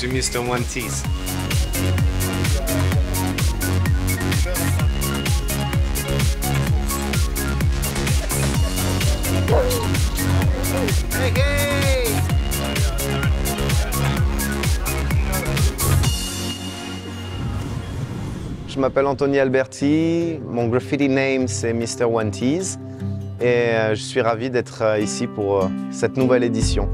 suis Mr. One Tease. Hey, hey! Je m'appelle Anthony Alberti, mon graffiti name c'est Mr. One Tease et je suis ravi d'être ici pour cette nouvelle édition.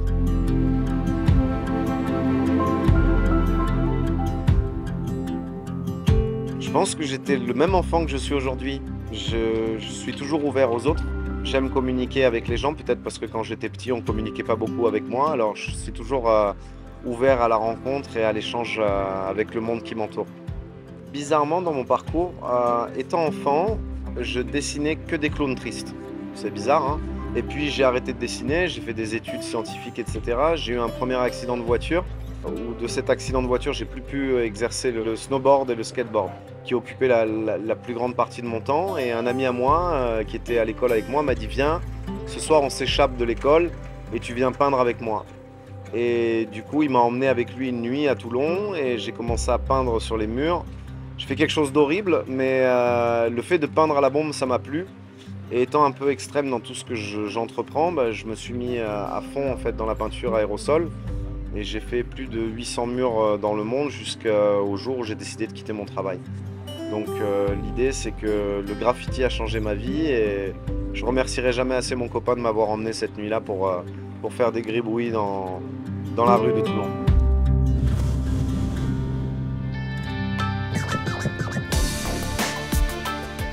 Je pense que j'étais le même enfant que je suis aujourd'hui. Je suis toujours ouvert aux autres. J'aime communiquer avec les gens, peut-être parce que quand j'étais petit, on ne communiquait pas beaucoup avec moi. Alors je suis toujours ouvert à la rencontre et à l'échange avec le monde qui m'entoure. Bizarrement, dans mon parcours, étant enfant, je dessinais que des clowns tristes. C'est bizarre, hein? Et puis j'ai arrêté de dessiner, j'ai fait des études scientifiques, etc. J'ai eu un premier accident de voiture. Où de cet accident de voiture, j'ai plus pu exercer le snowboard et le skateboard, qui occupaient la plus grande partie de mon temps. Et un ami à moi, qui était à l'école avec moi, m'a dit « Viens, ce soir on s'échappe de l'école et tu viens peindre avec moi ». Et du coup, il m'a emmené avec lui une nuit à Toulon et j'ai commencé à peindre sur les murs. Je fais quelque chose d'horrible, mais le fait de peindre à la bombe, ça m'a plu. Et étant un peu extrême dans tout ce que j'entreprends, je me suis mis à fond en fait, dans la peinture aérosol. Et j'ai fait plus de 800 murs dans le monde jusqu'au jour où j'ai décidé de quitter mon travail. Donc l'idée, c'est que le graffiti a changé ma vie et je remercierai jamais assez mon copain de m'avoir emmené cette nuit-là pour faire des gribouillis dans la rue de Toulon.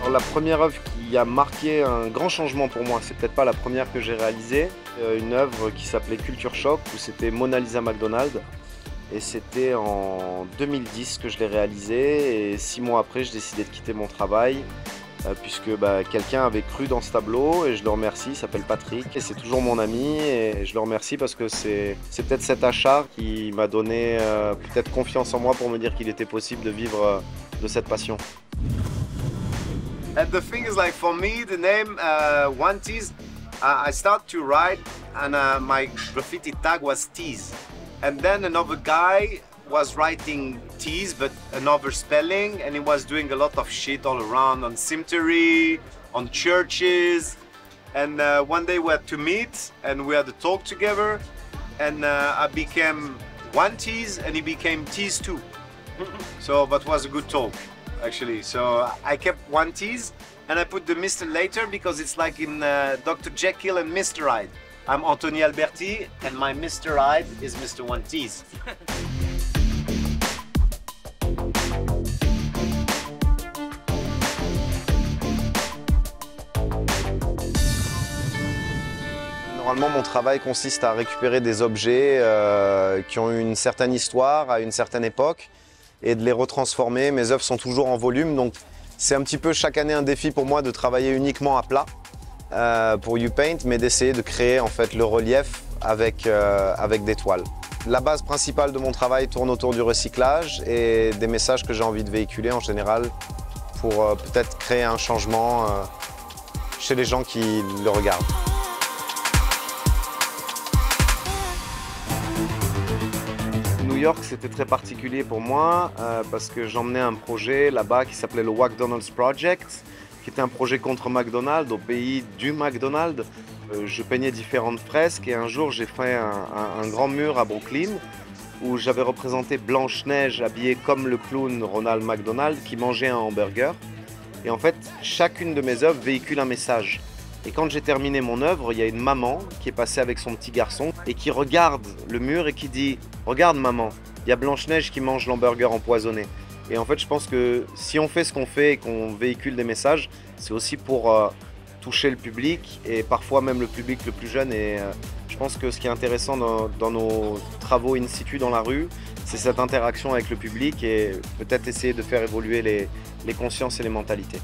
Alors, la première œuvre qui a marqué un grand changement pour moi, c'est peut-être pas la première que j'ai réalisée, une œuvre qui s'appelait Culture Shock, où c'était Mona Lisa McDonald. Et c'était en 2010 que je l'ai réalisée et 6 mois après, j'ai décidé de quitter mon travail puisque quelqu'un avait cru dans ce tableau et je le remercie, il s'appelle Patrick et c'est toujours mon ami et je le remercie parce que c'est peut-être cet achat qui m'a donné peut-être confiance en moi pour me dire qu'il était possible de vivre de cette passion. And the thing is, like, for me, the name One Tease, I start to write and my graffiti tag was Tease. And then another guy was writing Tease, but another spelling, and he was doing a lot of shit all around on cemetery, on churches. And one day we had to meet and we had a talk together, and I became One Tease and he became Tease 2. So that was a good talk, actually. So I kept One Tease and I put the Mr. later because it's like in Dr. Jekyll and Mr. Hyde. I'm Anthony Alberti and my Mr. Hyde is Mr. One Tease. Normalement, mon travail consiste à récupérer des objets qui ont une certaine histoire, à une certaine époque, et de les retransformer. Mes œuvres sont toujours en volume, donc c'est un petit peu chaque année un défi pour moi de travailler uniquement à plat pour UPaint, mais d'essayer de créer en fait le relief avec des toiles. La base principale de mon travail tourne autour du recyclage et des messages que j'ai envie de véhiculer en général pour peut-être créer un changement chez les gens qui le regardent. New York, c'était très particulier pour moi parce que j'emmenais un projet là-bas qui s'appelait le McDonald's Project, qui était un projet contre McDonald's, au pays du McDonald's. Je peignais différentes fresques et un jour j'ai fait un grand mur à Brooklyn où j'avais représenté Blanche-Neige habillée comme le clown Ronald McDonald qui mangeait un hamburger. Et en fait, chacune de mes œuvres véhicule un message. Et quand j'ai terminé mon œuvre, il y a une maman qui est passée avec son petit garçon et qui regarde le mur et qui dit « Regarde maman, il y a Blanche-Neige qui mange l'hamburger empoisonné ». Et en fait, je pense que si on fait ce qu'on fait et qu'on véhicule des messages, c'est aussi pour toucher le public et parfois même le public le plus jeune. Et je pense que ce qui est intéressant dans nos travaux in situ dans la rue, c'est cette interaction avec le public et peut-être essayer de faire évoluer les consciences et les mentalités.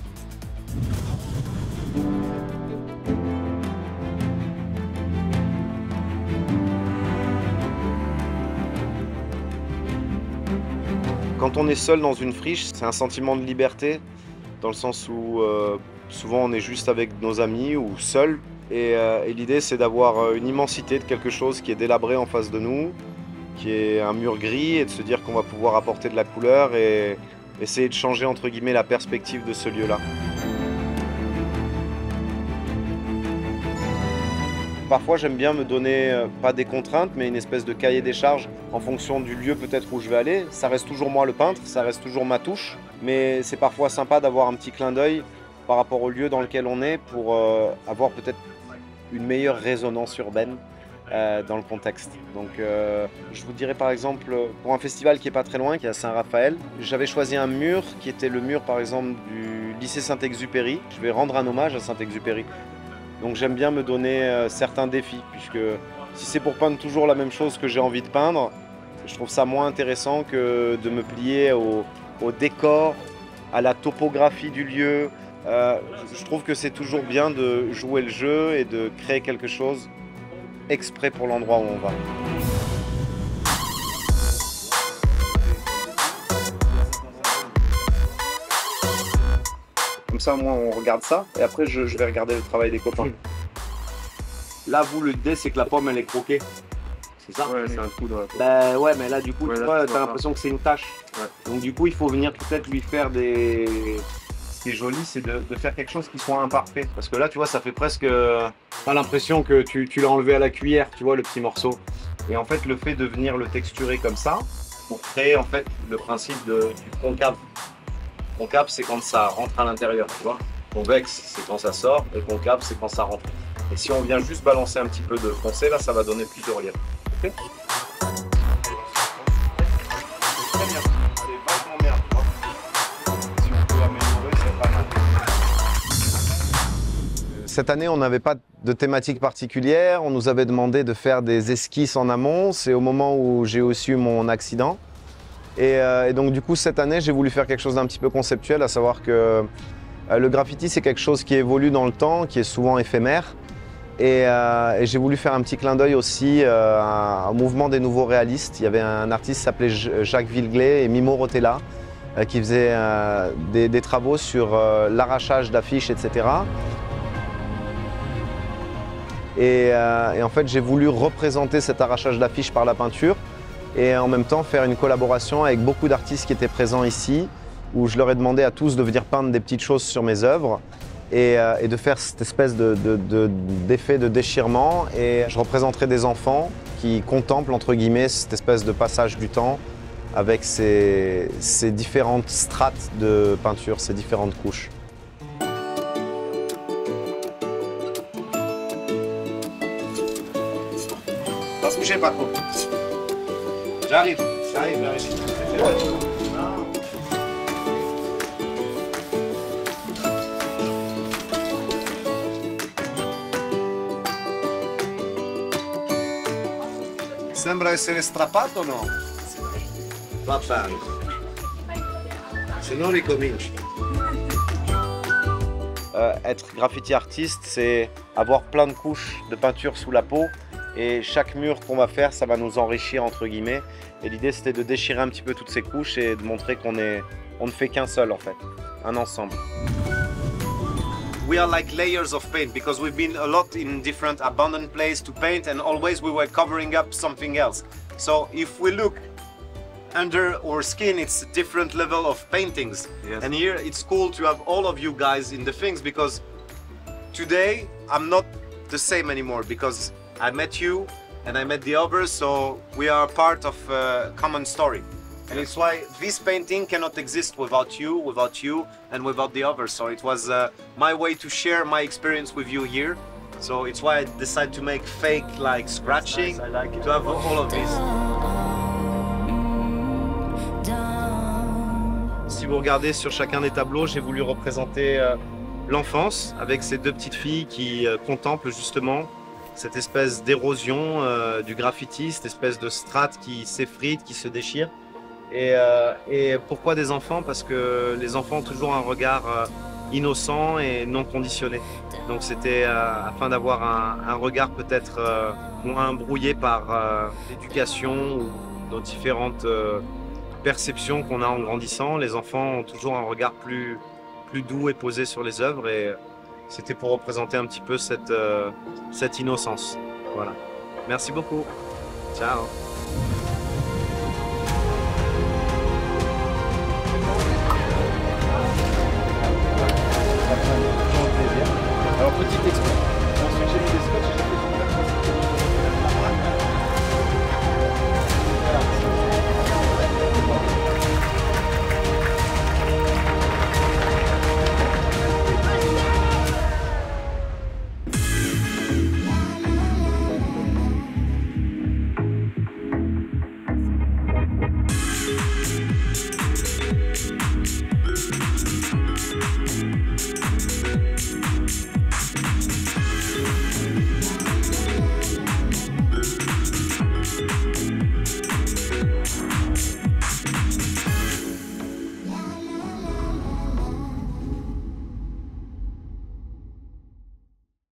Quand on est seul dans une friche, c'est un sentiment de liberté, dans le sens où souvent on est juste avec nos amis ou seul. Et l'idée, c'est d'avoir une immensité de quelque chose qui est délabré en face de nous, qui est un mur gris et de se dire qu'on va pouvoir apporter de la couleur et essayer de changer entre guillemets la perspective de ce lieu-là. Parfois j'aime bien me donner, pas des contraintes, mais une espèce de cahier des charges en fonction du lieu peut-être où je vais aller. Ça reste toujours moi le peintre, ça reste toujours ma touche, mais c'est parfois sympa d'avoir un petit clin d'œil par rapport au lieu dans lequel on est pour avoir peut-être une meilleure résonance urbaine dans le contexte. Donc je vous dirais par exemple, pour un festival qui est pas très loin, qui est à Saint-Raphaël, j'avais choisi un mur qui était le mur par exemple du lycée Saint-Exupéry. Je vais rendre un hommage à Saint-Exupéry. Donc j'aime bien me donner certains défis, puisque si c'est pour peindre toujours la même chose que j'ai envie de peindre, je trouve ça moins intéressant que de me plier au décor, à la topographie du lieu. Je trouve que c'est toujours bien de jouer le jeu et de créer quelque chose exprès pour l'endroit où on va. Comme ça, moi, on regarde ça et après, je vais regarder le travail des copains. Là, vous, le dé, c'est que la pomme, elle est croquée. C'est ça? Ouais, c'est un trou dans la pomme. Ben ouais, mais là, du coup, Ouais, tu là, vois, tu t'as vois l'impression que c'est une tâche. Ouais. Donc, du coup, il faut venir peut-être lui faire des... Ce qui est joli, c'est de faire quelque chose qui soit imparfait. Parce que là, tu vois, ça fait presque... T'as l'impression que tu l'as enlevé à la cuillère, tu vois, le petit morceau. Et en fait, le fait de venir le texturer comme ça, pour créer, en fait, le principe du concave. Concave, c'est quand ça rentre à l'intérieur, tu vois. Convexe, c'est quand ça sort, et concave, c'est quand ça rentre. Et si on vient juste balancer un petit peu de foncé, là, ça va donner plus de relief. Ok. Très bien, c'est vachement bien, tu vois. Si on peut améliorer, c'est pas mal. Cette année, on n'avait pas de thématique particulière. On nous avait demandé de faire des esquisses en amont. C'est au moment où j'ai aussi eu mon accident. Et donc du coup, cette année, j'ai voulu faire quelque chose d'un petit peu conceptuel, à savoir que le graffiti, c'est quelque chose qui évolue dans le temps, qui est souvent éphémère. Et j'ai voulu faire un petit clin d'œil aussi au mouvement des nouveaux réalistes. Il y avait un artiste qui s'appelait Jacques Villeglé et Mimo Rotella qui faisaient des travaux sur l'arrachage d'affiches, etc. Et en fait, j'ai voulu représenter cet arrachage d'affiches par la peinture et en même temps faire une collaboration avec beaucoup d'artistes qui étaient présents ici, où je leur ai demandé à tous de venir peindre des petites choses sur mes œuvres et de faire cette espèce d'effet de déchirement. Et je représenterai des enfants qui contemplent, entre guillemets, cette espèce de passage du temps avec ces différentes strates de peinture, ces différentes couches. Ne bougez pas trop. J'arrive. Sembra essere strappato o no? Va bene. Se non ricominci. Être graffiti artiste, c'est avoir plein de couches de peinture sous la peau. Et chaque mur qu'on va faire, ça va nous enrichir entre guillemets. Et l'idée c'était de déchirer un petit peu toutes ces couches et de montrer qu'on ne fait qu'un seul en fait, un ensemble. We are like layers of paint because we've been a lot in different abandoned places to paint and always we were covering up something else. So if we look under our skin, it's a different level of paintings. Yes. And here it's cool to have all of you guys in the things because today I'm not the same anymore because I met you and I met the others, so we are part of a common story. And it's why this painting cannot exist without you, and without the others. So it was my way to share my experience with you here. So it's why I decided to make fake like scratching, nice, I like it. To have all of this. Si vous regardez sur chacun des tableaux, j'ai voulu représenter l'enfance avec ces deux petites filles qui contemplent justement cette espèce d'érosion du graffiti, cette espèce de strate qui s'effrite, qui se déchire. Et pourquoi des enfants? Parce que les enfants ont toujours un regard innocent et non conditionné. Donc c'était afin d'avoir un regard peut-être moins brouillé par l'éducation ou nos différentes perceptions qu'on a en grandissant. Les enfants ont toujours un regard plus doux et posé sur les œuvres. Et c'était pour représenter un petit peu cette innocence. Voilà. Merci beaucoup. Ciao. petite expérience.